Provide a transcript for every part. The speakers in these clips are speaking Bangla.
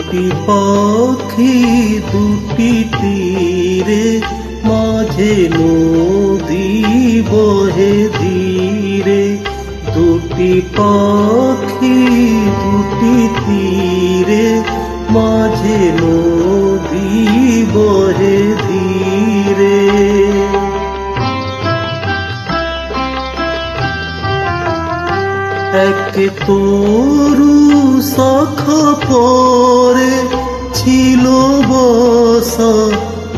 দুটি পাখি দুটি তীরে, মাঝে নদী বহে ধীরে। দুটি পাখি দুটি তীরে, মাঝে নদী বহে ধীরে। এক তরু শাখা পরে ছিল বসা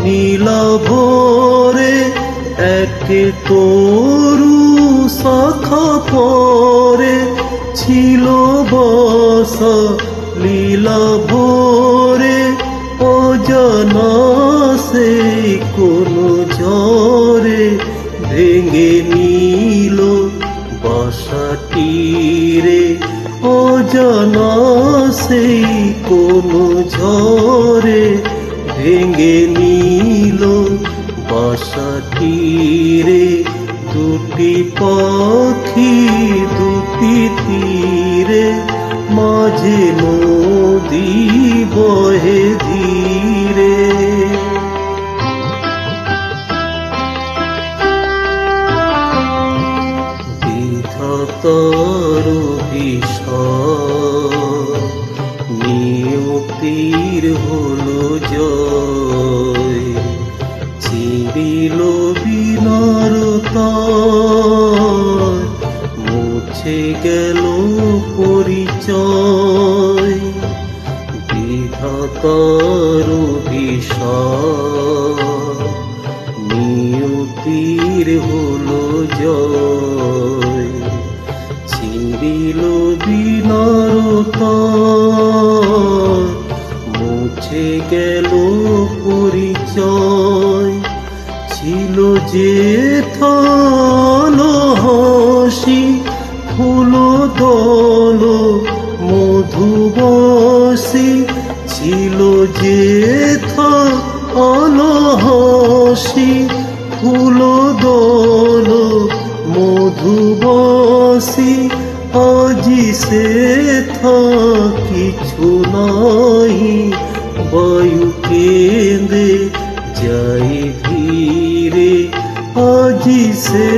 নীলাভরে। এক তরু শাখা পরে ছিল বসা নীলাভরে। অজানা সেই কোন ঝড়ে ভেঙে নিল বাসাটি রে। অজানা সেই কোন ঝড়ে ভেঙে নিল বাসাটি রে। দুটি পাখি দুটি তীরে, মাঝে নদী বহে ধীরে। বিধাতার বিষয় নিয়তির হলো জয়। চিরিল বিনারতা মুছে গেল পরিচয়। বিধাতার বিষয় নিয়তির হলো জয়। ছিঁড়িল বিনারতা মুছে গেল পরিচয়। ছিল যে থাল হাসি ফুল দল মধুবসী। ছিল যে থাল হাসি ফুল দল মধুবসী। আজি সে কিছু নাই, বায়ু কেঁদে যাই ধীরে। আজি সে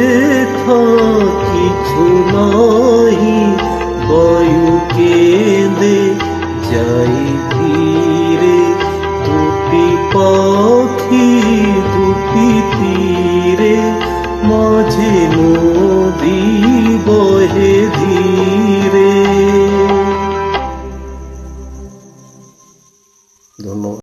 কিছু নাই, বায়ু কেঁদে যাই ধীরে। দুটি পাখি দুটি তীরে, মাঝে নদী